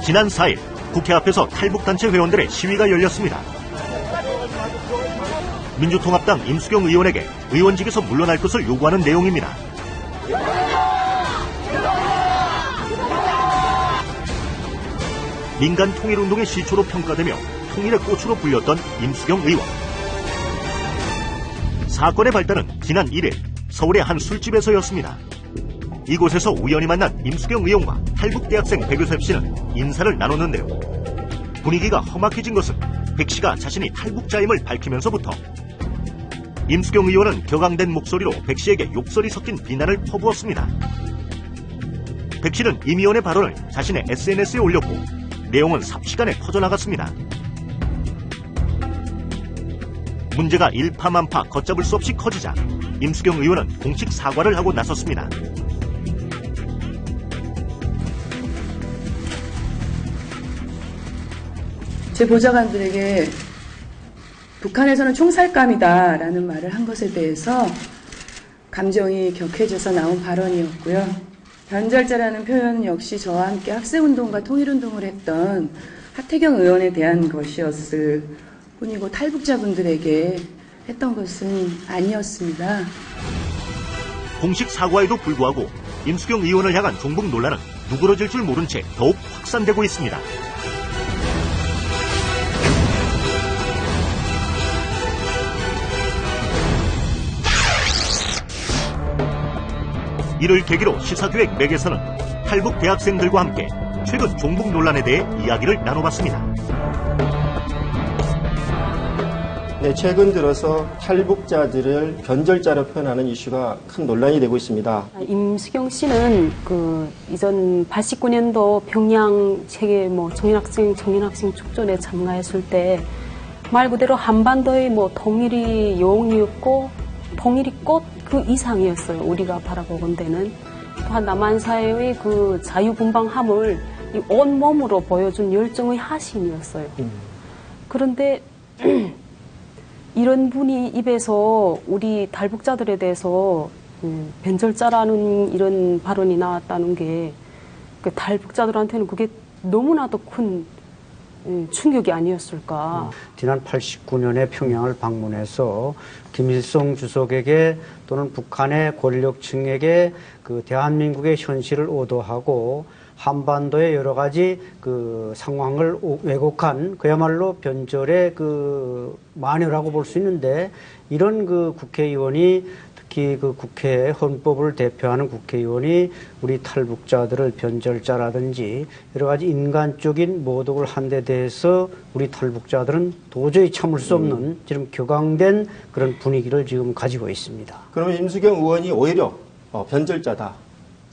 지난 4일 국회 앞에서 탈북단체 회원들의 시위가 열렸습니다. 민주통합당 임수경 의원에게 의원직에서 물러날 것을 요구하는 내용입니다. 민간 통일운동의 시초로 평가되며 통일의 꽃으로 불렸던 임수경 의원. 사건의 발단은 지난 1일 서울의 한 술집에서였습니다. 이곳에서 우연히 만난 임수경 의원과 탈북 대학생 백요셉 씨는 인사를 나눴는데요. 분위기가 험악해진 것은 백 씨가 자신이 탈북자임을 밝히면서부터. 임수경 의원은 격앙된 목소리로 백 씨에게 욕설이 섞인 비난을 퍼부었습니다. 백 씨는 임 의원의 발언을 자신의 SNS에 올렸고 내용은 삽시간에 퍼져나갔습니다. 문제가 일파만파 걷잡을 수 없이 커지자 임수경 의원은 공식 사과를 하고 나섰습니다. 제 보좌관들에게 북한에서는 총살감이다라는 말을 한 것에 대해서 감정이 격해져서 나온 발언이었고요. 변절자라는 표현은 역시 저와 함께 학생운동과 통일운동을 했던 하태경 의원에 대한 것이었을 뿐이고 탈북자분들에게 했던 것은 아니었습니다. 공식 사과에도 불구하고 임수경 의원을 향한 종북 논란은 누그러질 줄 모른 채 더욱 확산되고 있습니다. 이를 계기로 시사교획 맥에서는 탈북 대학생들과 함께 최근 종북 논란에 대해 이야기를 나눠봤습니다. 네, 최근 들어서 탈북자들을 변절자로 표현하는 이슈가 큰 논란이 되고 있습니다. 임수경 씨는 이전 89년도 평양 세계 청년학생 축전에 참가했을 때 말 그대로 한반도의 통일이 영웅이었고 통일이 꽃 그 이상이었어요. 우리가 바라보건 데는. 또한 남한 사회의 그 자유분방함을 온몸으로 보여준 열정의 하신이었어요. 그런데 이런 분이 입에서 우리 탈북자들에 대해서 변절자라는 이런 발언이 나왔다는 게 그 탈북자들한테는 그게 너무나도 큰 충격이 아니었을까. 지난 89년에 평양을 방문해서 김일성 주석에게 또는 북한의 권력층에게 그 대한민국의 현실을 오도하고 한반도의 여러 가지 그 상황을 왜곡한 그야말로 변절의 그 마녀라고 볼 수 있는데, 이런 그 국회의원이, 특히 그 국회 헌법을 대표하는 국회의원이 우리 탈북자들을 변절자라든지 여러 가지 인간적인 모독을 한 데 대해서 우리 탈북자들은 도저히 참을 수 없는 지금 격앙된 그런 분위기를 지금 가지고 있습니다. 그러면 임수경 의원이 오히려 변절자다.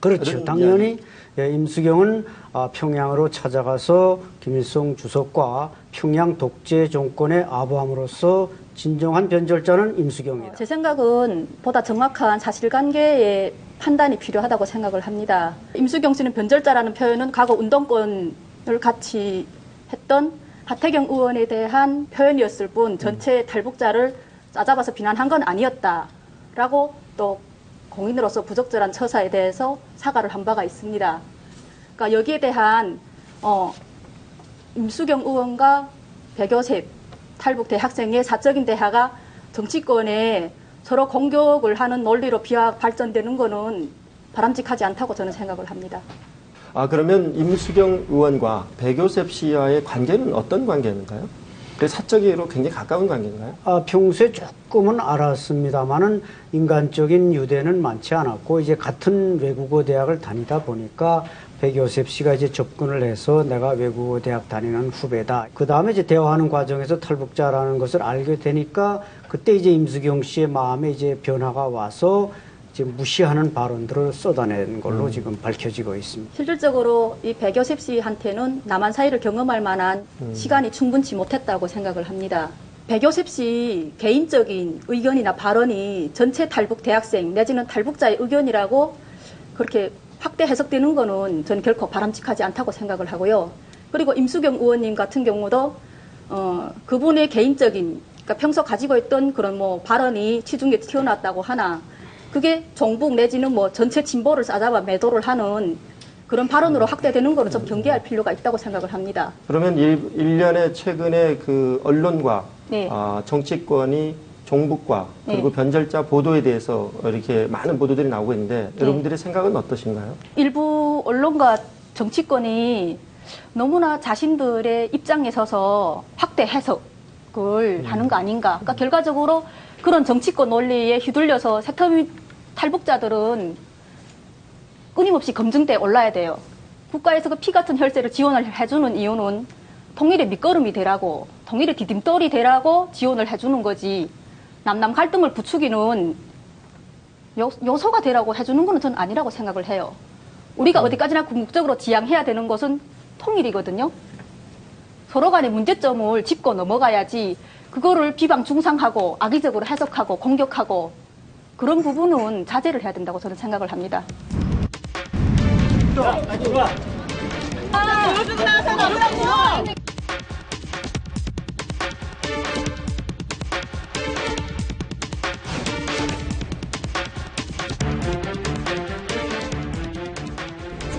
그렇죠. 당연히 임수경은 평양으로 찾아가서 김일성 주석과 평양 독재 정권의 아부함으로써 진정한 변절자는 임수경이다. 제 생각은 보다 정확한 사실관계의 판단이 필요하다고 생각을 합니다. 임수경 씨는 변절자라는 표현은 과거 운동권을 같이 했던 하태경 의원에 대한 표현이었을 뿐 전체 탈북자를 짜잡아서 비난한 건 아니었다라고 또 공인으로서 부적절한 처사에 대해서 사과를 한 바가 있습니다. 그러니까 여기에 대한 임수경 의원과 백요셉 탈북 대학생의 사적인 대화가 정치권에 서로 공격을 하는 논리로 발전되는 것은 바람직하지 않다고 저는 생각을 합니다. 그러면 임수경 의원과 백요셉 씨와의 관계는 어떤 관계인가요? 사적으로 굉장히 가까운 관계인가요? 평소에 조금은 알았습니다만은 인간적인 유대는 많지 않았고, 이제 같은 외국어 대학을 다니다 보니까 백요셉 씨가 이제 접근을 해서 내가 외국어 대학 다니는 후배다. 그 다음에 이제 대화하는 과정에서 탈북자라는 것을 알게 되니까 그때 이제 임수경 씨의 마음에 이제 변화가 와서 지금 무시하는 발언들을 쏟아낸 걸로 지금 밝혀지고 있습니다. 실질적으로 이 백요셉 씨한테는 남한 사회를 경험할 만한 시간이 충분치 못했다고 생각을 합니다. 백요셉 씨 개인적인 의견이나 발언이 전체 탈북 대학생 내지는 탈북자의 의견이라고 그렇게 확대 해석되는 거는 저는 결코 바람직하지 않다고 생각을 하고요. 그리고 임수경 의원님 같은 경우도 그분의 개인적인, 그러니까 평소 가지고 있던 그런 발언이 치중에 튀어나왔다고 하나, 그게 종북 내지는 전체 진보를 싸잡아 매도를 하는 그런 발언으로 확대되는 거는 좀 경계할 필요가 있다고 생각을 합니다. 그러면 일련의 최근에 그 언론과 네. 정치권이 종북과 그리고 네. 변절자 보도에 대해서 이렇게 많은 보도들이 나오고 있는데 여러분들의 생각은 어떠신가요? 일부 언론과 정치권이 너무나 자신들의 입장에 서서 확대 해석을 하는 거 아닌가. 그러니까 결과적으로 그런 정치권 논리에 휘둘려서 세터민 탈북자들은 끊임없이 검증대에 올라야 돼요. 국가에서 그 피 같은 혈세를 지원을 해주는 이유는 통일의 밑거름이 되라고, 통일의 디딤돌이 되라고 지원을 해주는 거지, 남남 갈등을 부추기는 요소가 되라고 해주는 거는 전 아니라고 생각을 해요. 우리가 어디까지나 궁극적으로 지향해야 되는 것은 통일이거든요. 서로 간의 문제점을 짚고 넘어가야지 그거를 비방 중상하고 악의적으로 해석하고 공격하고 그런 부분은 자제를 해야 된다고 저는 생각을 합니다.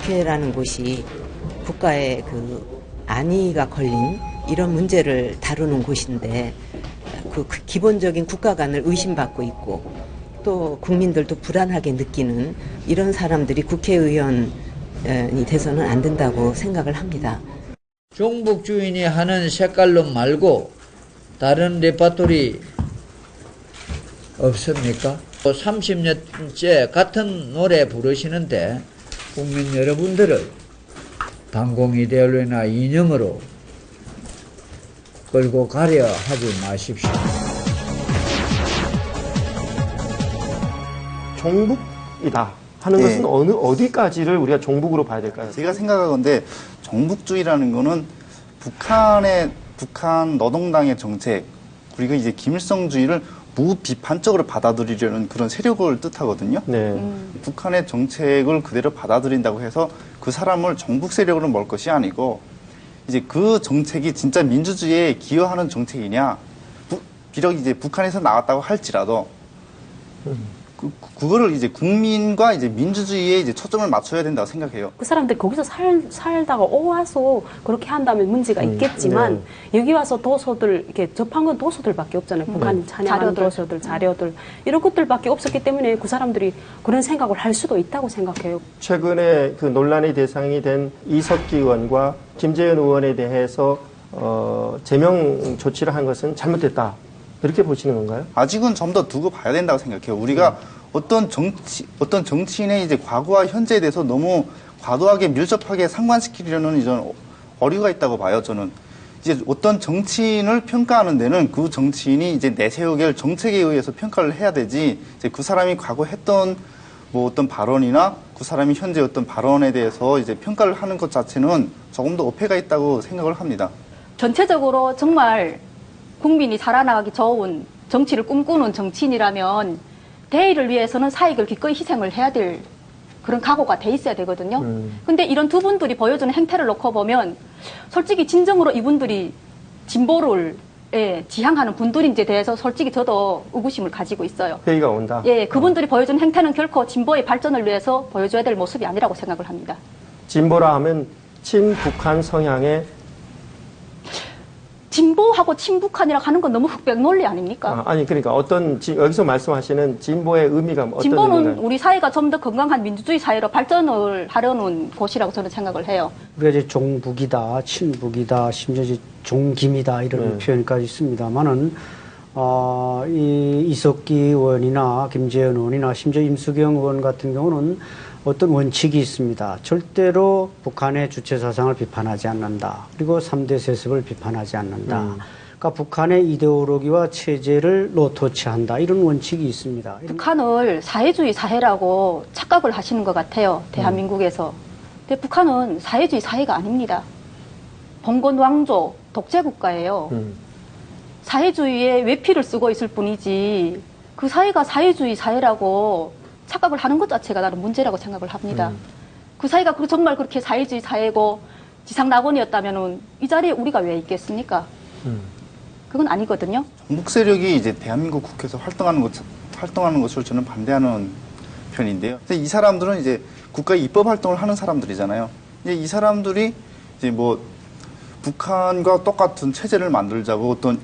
국회라는 곳이 국가의 그 안위가 걸린 이런 문제를 다루는 곳인데 그 기본적인 국가관을 의심받고 있고 또 국민들도 불안하게 느끼는 이런 사람들이 국회의원이 돼서는 안 된다고 생각을 합니다. 종북 주인이 하는 색깔로 말고 다른 레파토리 없습니까? 30년째 같은 노래 부르시는데 국민 여러분들을 방공이데올로기나 이념으로 끌고 가려 하지 마십시오. 종북이다 하는 네. 것은 어디까지를 우리가 종북으로 봐야 될까요? 제가 생각하건데 정북주의라는 거는 북한 노동당의 정책 그리고 이제 김일성주의를 무비판적으로 받아들이려는 그런 세력을 뜻하거든요. 네. 북한의 정책을 그대로 받아들인다고 해서 그 사람을 정북 세력으로 몰 것이 아니고 이제 그 정책이 진짜 민주주의에 기여하는 정책이냐 비록 이제 북한에서 나왔다고 할지라도 그거를 이제 국민과 이제 민주주의에 이제 초점을 맞춰야 된다고 생각해요. 그 사람들이 거기서 살다가 와서 그렇게 한다면 문제가 있겠지만 여기 와서 도서들 이렇게 접한 건 도서들밖에 없잖아요. 북한 찬양하는 도서들, 자료들 이런 것들밖에 없었기 때문에 그 사람들이 그런 생각을 할 수도 있다고 생각해요. 최근에 그 논란의 대상이 된 이석기 의원과 김재현 의원에 대해서 제명 조치를 한 것은 잘못됐다. 이렇게 보시는 건가요? 아직은 좀 더 두고 봐야 된다고 생각해요. 우리가 어떤 정치인의 이제 과거와 현재에 대해서 너무 과도하게 밀접하게 상관시키려는 이런 어류가 있다고 봐요. 저는 이제 어떤 정치인을 평가하는 데는 그 정치인이 이제 내세우게 정책에 의해서 평가를 해야 되지. 이제 그 사람이 과거 했던 뭐 어떤 발언이나 그 사람이 현재 어떤 발언에 대해서 이제 평가를 하는 것 자체는 조금 더 어폐가 있다고 생각을 합니다. 전체적으로 정말 국민이 살아나가기 좋은 정치를 꿈꾸는 정치인이라면 대의를 위해서는 사익을 기꺼이 희생을 해야 될 그런 각오가 돼 있어야 되거든요. 근데 이런 두 분들이 보여주는 행태를 놓고 보면 솔직히 진정으로 이분들이 진보를 지향하는 분들인지에 대해서 솔직히 저도 의구심을 가지고 있어요. 회의가 온다. 예, 그분들이 보여주는 행태는 결코 진보의 발전을 위해서 보여줘야 될 모습이 아니라고 생각을 합니다. 진보라 하면 친북한 성향의 진보하고 친북한이라고 하는 건 너무 흑백 논리 아닙니까? 아니 그러니까 여기서 말씀하시는 진보의 의미가 어떤 진보는 의미인가요? 우리 사회가 좀 더 건강한 민주주의 사회로 발전을 하려는 곳이라고 저는 생각을 해요. 우리가 이제 종북이다, 친북이다, 심지어 이제 종김이다 이런 표현까지 있습니다만은 이 이석기 의원이나 김재현 의원이나 심지어 임수경 의원 같은 경우는 어떤 원칙이 있습니다. 절대로 북한의 주체 사상을 비판하지 않는다. 그리고 3대 세습을 비판하지 않는다. 그러니까 북한의 이데올로기와 체제를 노토치한다. 이런 원칙이 있습니다. 북한을 사회주의 사회라고 착각을 하시는 것 같아요. 대한민국에서. 근데 북한은 사회주의 사회가 아닙니다. 봉건 왕조, 독재 국가예요. 사회주의에 외피를 쓰고 있을 뿐이지 그 사회가 사회주의 사회라고 착각을 하는 것 자체가 나는 문제라고 생각을 합니다. 그 사회가 정말 그렇게 사회주의 사회고 지상낙원이었다면 이 자리에 우리가 왜 있겠습니까? 그건 아니거든요. 정북 세력이 이제 대한민국 국회에서 활동하는 것을 저는 반대하는 편인데요. 근데 이 사람들은 이제 국가의 입법 활동을 하는 사람들이잖아요. 이제 이 사람들이 이제 뭐 북한과 똑같은 체제를 만들자고 어떤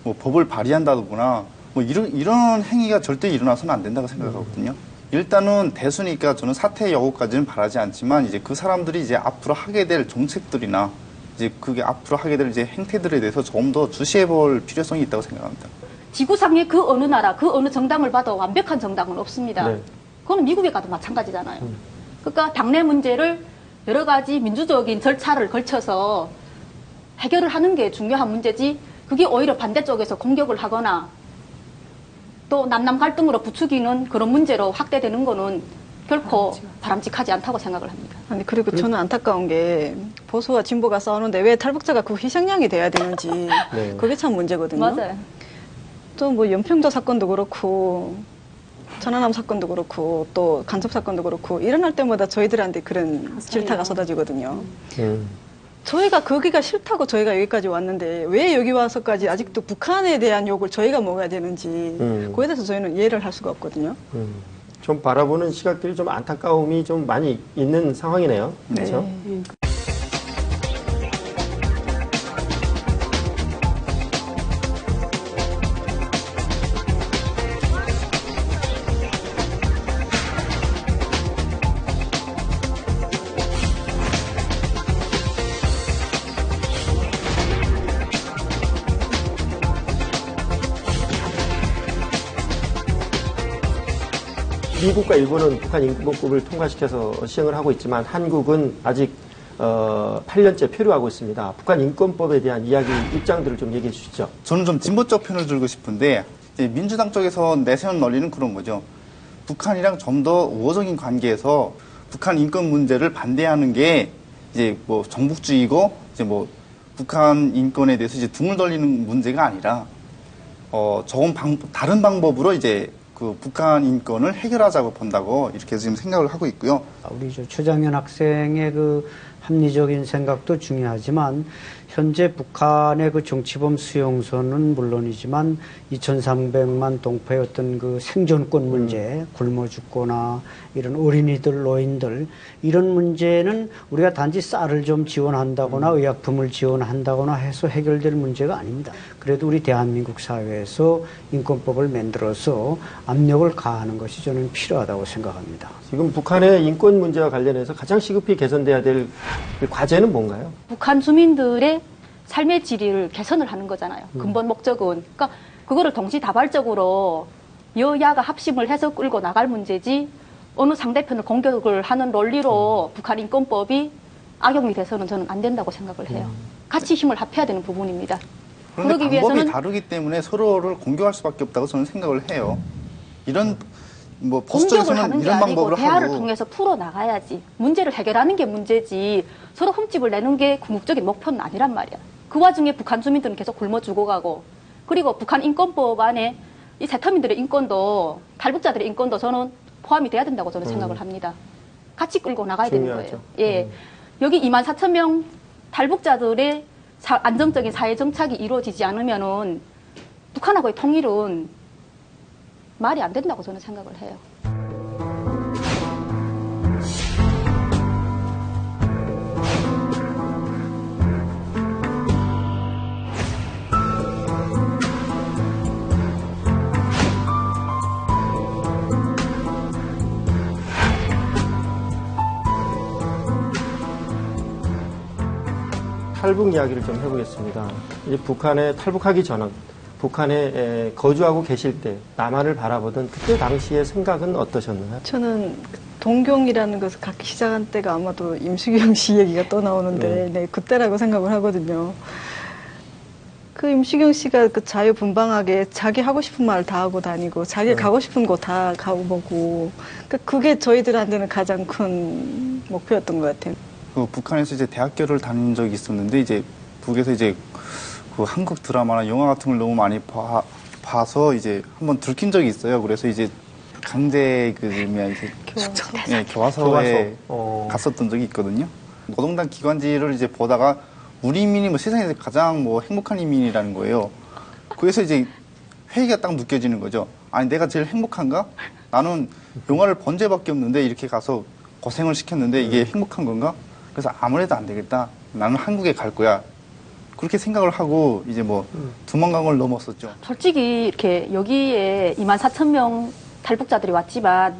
뭐 법을 발의한다거나 뭐 이런 행위가 절대 일어나서는 안 된다고 생각하거든요. 일단은 대수니까 저는 사퇴 여부까지는 바라지 않지만 이제 그 사람들이 이제 앞으로 하게 될 정책들이나 이제 그게 앞으로 하게 될 이제 행태들에 대해서 조금 더 주시해 볼 필요성이 있다고 생각합니다. 지구상의 그 어느 나라, 그 어느 정당을 봐도 완벽한 정당은 없습니다. 네. 그건 미국에 가도 마찬가지잖아요. 그러니까 당내 문제를 여러 가지 민주적인 절차를 걸쳐서 해결을 하는 게 중요한 문제지, 그게 오히려 반대쪽에서 공격을 하거나 또 남남 갈등으로 부추기는 그런 문제로 확대되는 거는 결코 바람직하지 않다고 생각을 합니다. 아니, 그리고 저는 안타까운 게 보수와 진보가 싸우는데 왜 탈북자가 그 희생양이 돼야 되는지 네. 그게 참 문제거든요. 맞아요. 또 뭐 연평도 사건도 그렇고 천안함 사건도 그렇고 또 간첩 사건도 그렇고 일어날 때마다 저희들한테 그런 질타가 쏟아지거든요. 저희가 거기가 싫다고 저희가 여기까지 왔는데 왜 여기 와서까지 아직도 북한에 대한 욕을 저희가 먹어야 되는지 그에 대해서 저희는 이해를 할 수가 없거든요. 좀 바라보는 시각들이 좀 안타까움이 좀 많이 있는 상황이네요. 그렇죠? 네. 미국과 일본은 북한 인권법을 통과시켜서 시행을 하고 있지만 한국은 아직 8년째 표류하고 있습니다. 북한 인권법에 대한 이야기, 입장들을 좀 얘기해 주시죠. 저는 좀 진보 쪽 편을 들고 싶은데 이제 민주당 쪽에서 내세운 논리는 그런 거죠. 북한이랑 좀 더 우호적인 관계에서 북한 인권 문제를 반대하는 게 이제 뭐 정복주의고 이제 뭐 북한 인권에 대해서 이제 등을 돌리는 문제가 아니라 조금 다른 방법으로 이제 그 북한 인권을 해결하자고 본다고 이렇게 지금 생각을 하고 있고요. 우리 최장현 학생의 그 합리적인 생각도 중요하지만 현재 북한의 그 정치범 수용소는 물론이지만 2,300만 동포의 어떤 그 생존권 문제, 굶어 죽거나 이런 어린이들, 노인들 이런 문제는 우리가 단지 쌀을 좀 지원한다거나 의약품을 지원한다거나 해서 해결될 문제가 아닙니다. 그래도 우리 대한민국 사회에서 인권법을 만들어서 압력을 가하는 것이 저는 필요하다고 생각합니다. 지금 북한의 인권 문제와 관련해서 가장 시급히 개선돼야 될 과제는 뭔가요? 북한 주민들의 삶의 질을 개선을 하는 거잖아요. 근본 목적은. 그러니까 그거를 동시다발적으로 여야가 합심을 해서 끌고 나갈 문제지 어느 상대편을 공격을 하는 논리로 북한 인권법이 악용이 돼서는 저는 안 된다고 생각을 해요. 같이 힘을 합해야 되는 부분입니다. 그런데 그러기 방법이 위해서는 다르기 때문에 서로를 공격할 수밖에 없다고 저는 생각을 해요. 이런 뭐 보수 공격을 쪽에서는 하는 게 이런 아니고 방법을 대화를 하고 통해서 풀어나가야지. 문제를 해결하는 게 문제지 서로 흠집을 내는 게 궁극적인 목표는 아니란 말이야. 그 와중에 북한 주민들은 계속 굶어 죽어가고 그리고 북한 인권법 안에 이 세터민들의 인권도 탈북자들의 인권도 저는 포함이 돼야 된다고 저는 생각을 합니다. 같이 끌고 나가야 중요하죠. 되는 거예요. 예, 여기 24,000명 탈북자들의 안정적인 사회 정착이 이루어지지 않으면은 북한하고의 통일은 말이 안 된다고 저는 생각을 해요. 탈북 이야기를 좀 해보겠습니다. 이제 북한에 탈북하기 전은 북한에 거주하고 계실 때 남한을 바라보던 그때 당시의 생각은 어떠셨나요? 저는 동경이라는 것을 갖기 시작한 때가 아마도 임수경 씨 얘기가 또 나오는데 네, 그때라고 생각을 하거든요. 그 임수경 씨가 그 자유분방하게 자기 하고 싶은 말 다 하고 다니고 자기 가고 싶은 곳 다 가보고 그게 저희들한테는 가장 큰 목표였던 것 같아요. 그 북한에서 이제 대학교를 다닌 적이 있었는데 이제 북에서 이제 그 한국 드라마나 영화 같은 걸 너무 많이 봐서 이제 한번 들킨 적이 있어요. 그래서 이제 강제 이제 교화소에 갔었던 적이 있거든요. 노동당 기관지를 이제 보다가 우리 인민이 뭐 세상에서 가장 뭐 행복한 인민이라는 거예요. 그래서 이제 회의가 딱 느껴지는 거죠. 아니 내가 제일 행복한가? 나는 영화를 본 죄밖에 없는데 이렇게 가서 고생을 시켰는데 이게 행복한 건가? 그래서 아무래도 안 되겠다. 나는 한국에 갈 거야. 그렇게 생각을 하고 이제 뭐 두만강을 넘었었죠. 솔직히 이렇게 여기에 24,000명 탈북자들이 왔지만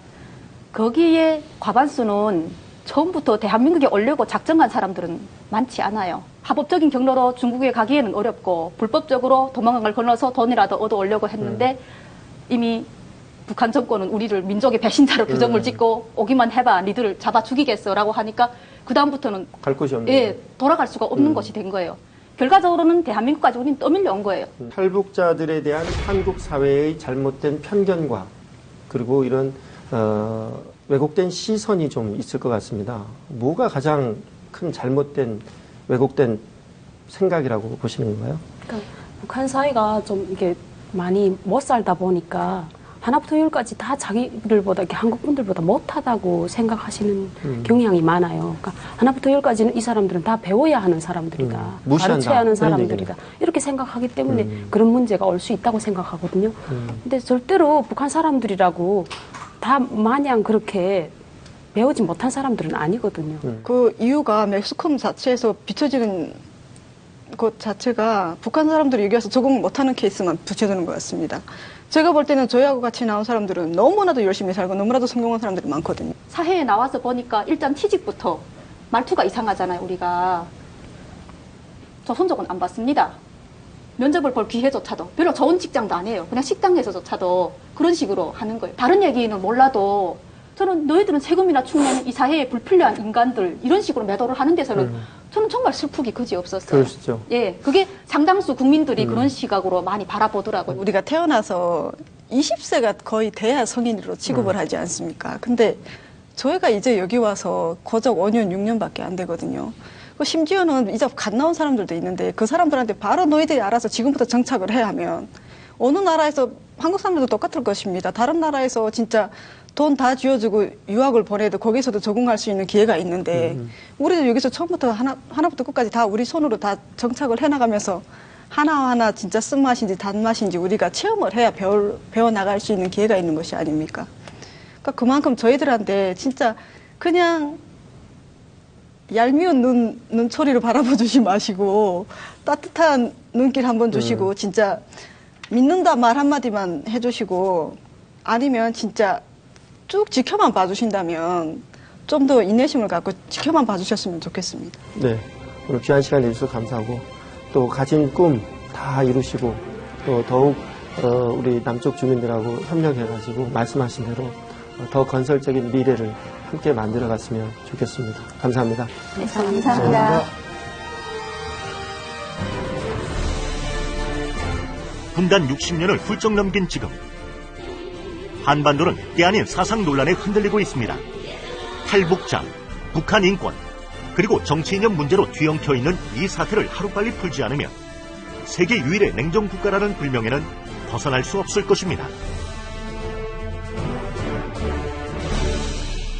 거기에 과반수는 처음부터 대한민국에 오려고 작정한 사람들은 많지 않아요. 합법적인 경로로 중국에 가기에는 어렵고 불법적으로 도망강을 건너서 돈이라도 얻어오려고 했는데 이미 북한 정권은 우리를 민족의 배신자로 규정을 짓고 오기만 해봐 니들을 잡아 죽이겠어라고 하니까 그다음부터는 갈 곳이 없는 예, 돌아갈 수가 없는 것이 된 거예요. 결과적으로는 대한민국까지 우리는 떠밀려 온 거예요. 탈북자들에 대한 한국 사회의 잘못된 편견과 그리고 이런 왜곡된 시선이 좀 있을 것 같습니다. 뭐가 가장 큰 잘못된 왜곡된 생각이라고 보시는 건가요? 그러니까 북한 사회가 좀 이게 많이 못 살다 보니까 하나부터 열까지 다 자기들보다 이렇게 한국 분들보다 못하다고 생각하시는 경향이 많아요. 그러니까 하나부터 열까지는 이 사람들은 다 배워야 하는 사람들이다, 무시한다. 가르쳐야 하는 그런 사람들이다 이렇게 생각하기 때문에 그런 문제가 올 수 있다고 생각하거든요. 근데 절대로 북한 사람들이라고 다 마냥 그렇게 배우지 못한 사람들은 아니거든요. 그 이유가 매스컴 자체에서 비춰지는 것 자체가 북한 사람들이 여기 와서 적응 못하는 케이스만 비춰지는 것 같습니다. 제가 볼 때는 저희하고 같이 나온 사람들은 너무나도 열심히 살고 너무나도 성공한 사람들이 많거든요. 사회에 나와서 보니까 일단 취직부터 말투가 이상하잖아요. 우리가 조선족은 안 받습니다. 면접을 볼 기회조차도 별로 좋은 직장도 아니에요. 그냥 식당에서조차도 그런 식으로 하는 거예요. 다른 얘기는 몰라도 저는 너희들은 세금이나 축내는 이 사회에 불필요한 인간들 이런 식으로 매도를 하는 데서는 저는 정말 슬프기 그지없었어요. 그러시죠. 예, 그게 상당수 국민들이 그런 시각으로 많이 바라보더라고요. 우리가 태어나서 20세가 거의 돼야 성인으로 취급을 하지 않습니까? 근데 저희가 이제 여기 와서 거적 5년, 6년밖에 안 되거든요. 심지어는 이제 갓 나온 사람들도 있는데 그 사람들한테 바로 너희들이 알아서 지금부터 정착을 해야 하면 어느 나라에서 한국 사람들도 똑같을 것입니다. 다른 나라에서 진짜 돈 다 쥐어주고 유학을 보내도 거기서도 적응할 수 있는 기회가 있는데 우리도 여기서 처음부터 하나부터 끝까지 다 우리 손으로 다 정착을 해나가면서 하나하나 진짜 쓴맛인지 단맛인지 우리가 체험을 해야 배워나갈 수 있는 기회가 있는 것이 아닙니까? 그러니까 그만큼 저희들한테 진짜 그냥 얄미운 눈초리로 바라봐 주지 마시고 따뜻한 눈길 한번 주시고 진짜 믿는다 말 한마디만 해주시고 아니면 진짜 쭉 지켜만 봐주신다면 좀 더 인내심을 갖고 지켜만 봐주셨으면 좋겠습니다. 네, 오늘 귀한 시간 내주셔서 감사하고 또 가진 꿈 다 이루시고 또 더욱 우리 남쪽 주민들하고 협력해가지고 말씀하신 대로 더 건설적인 미래를 함께 만들어갔으면 좋겠습니다. 감사합니다. 네, 감사합니다. 분단 60년을 훌쩍 넘긴 지금 한반도는 때 아닌 사상 논란에 흔들리고 있습니다. 탈북자, 북한 인권, 그리고 정치 이념 문제로 뒤엉켜 있는 이 사태를 하루빨리 풀지 않으면 세계 유일의 냉정 국가라는 불명예는 벗어날 수 없을 것입니다.